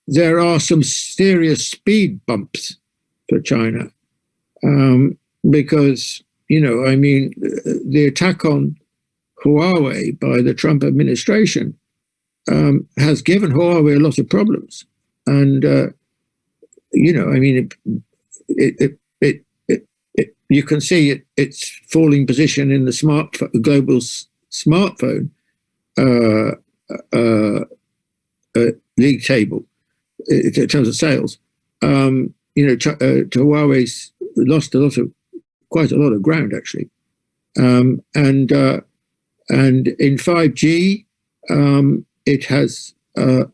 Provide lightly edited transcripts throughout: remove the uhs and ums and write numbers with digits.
there are some serious speed bumps for China because, the attack on Huawei by the Trump administration has given Huawei a lot of problems. And, you can see its falling position in the global smartphone league table in terms of sales. Huawei's lost quite a lot of ground actually, and in 5G, it has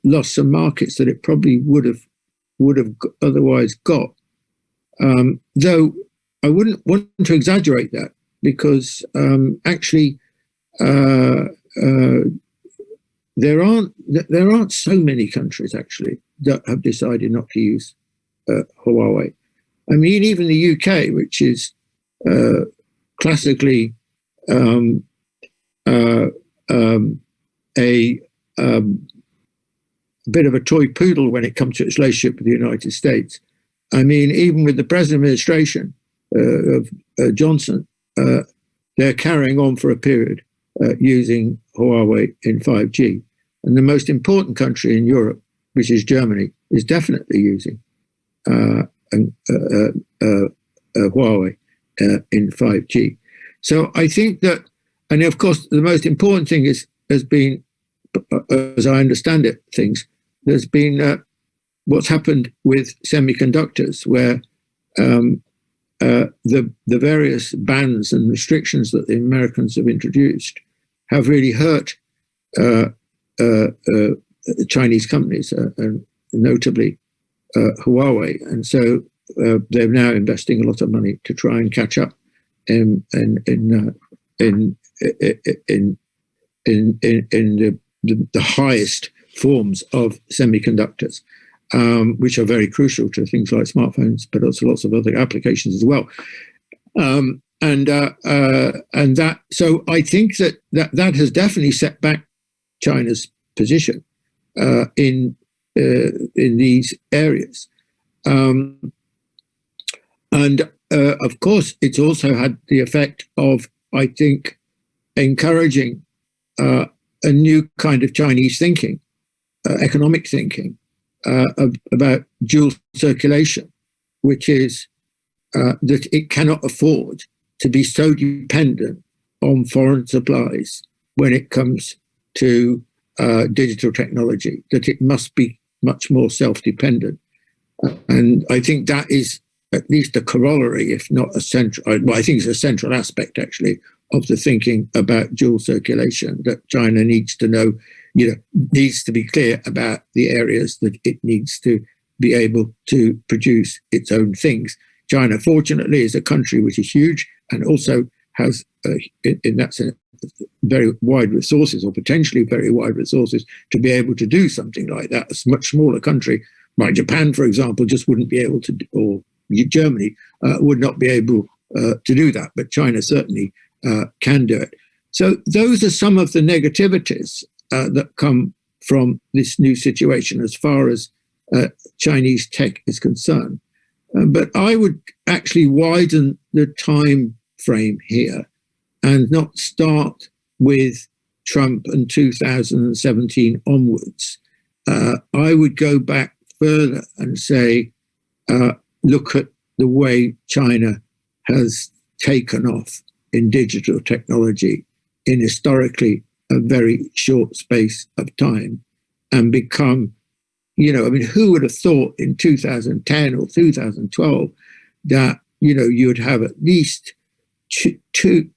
lost some markets that it probably would have otherwise got. Though I wouldn't want to exaggerate that because actually there aren't so many countries actually that have decided not to use Huawei. I mean, even the UK, which is classically a bit of a toy poodle when it comes to its relationship with the United States. I mean, even with the present administration of Johnson, they're carrying on for a period using Huawei in 5G. And the most important country in Europe, which is Germany, is definitely using Huawei in 5G. So I think that, and of course, the most important thing has been, as I understand it, there's been what's happened with semiconductors, where the various bans and restrictions that the Americans have introduced have really hurt Chinese companies, and notably Huawei, and so they're now investing a lot of money to try and catch up in the highest forms of semiconductors, which are very crucial to things like smartphones, but also lots of other applications as well. And that, so I think that has definitely set back China's position in these areas. And of course, it's also had the effect of, I think, encouraging a new kind of Chinese thinking, economic thinking, about dual circulation, which is that it cannot afford to be so dependent on foreign supplies when it comes to digital technology, that it must be much more self-dependent. And I think that is at least a corollary, if not a central, well, I think it's a central aspect actually of the thinking about dual circulation, that China needs to know, needs to be clear about the areas that it needs to be able to produce its own things. China, fortunately, is a country which is huge and also has, in that sense, very wide resources, or potentially very wide resources, to be able to do something like that. A much smaller country, like Japan, for example, just wouldn't be able to, or Germany would not be able to do that, but China certainly can do it. So those are some of the negativities that come from this new situation as far as Chinese tech is concerned. But I would actually widen the time frame here and not start with Trump and 2017 onwards. I would go back further and say, look at the way China has taken off in digital technology in historically a very short space of time, and become, who would have thought in 2010 or 2012 that, you'd have at least two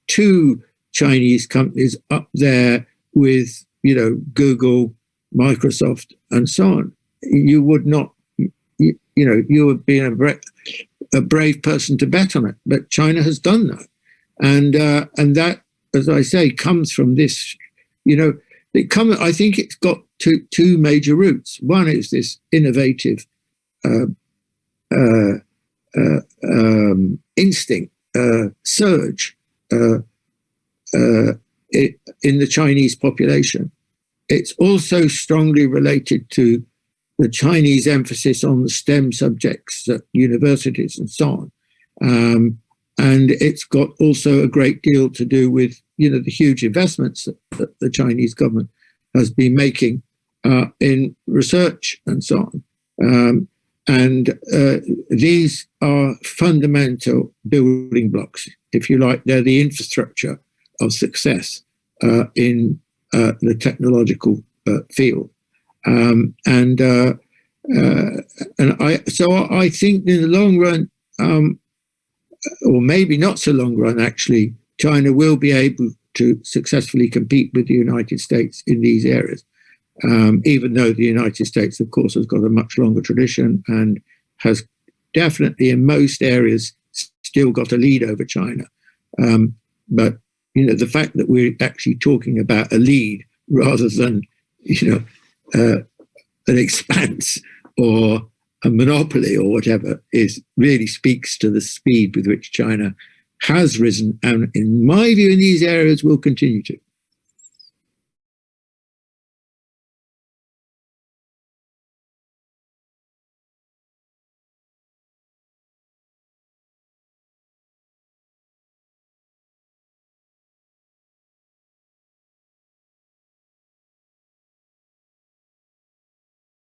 Chinese companies up there with, Google, Microsoft, and so on. You would not, you would be a brave person to bet on it, but China has done that. And that, as I say, comes from this, I think it's got two major roots. One is this innovative instinct, surge in the Chinese population. It's also strongly related to the Chinese emphasis on the STEM subjects at universities and so on. And it's got also a great deal to do with, the huge investments that the Chinese government has been making in research and so on. These are fundamental building blocks, if you like. They're the infrastructure of success in the technological field. I think in the long run, or maybe not so long run actually, China will be able to successfully compete with the United States in these areas, even though the United States, of course, has got a much longer tradition and has definitely in most areas still got a lead over China. But, the fact that we're actually talking about a lead rather than, an expanse or a monopoly or whatever really speaks to the speed with which China has risen, and in my view, in these areas will continue to.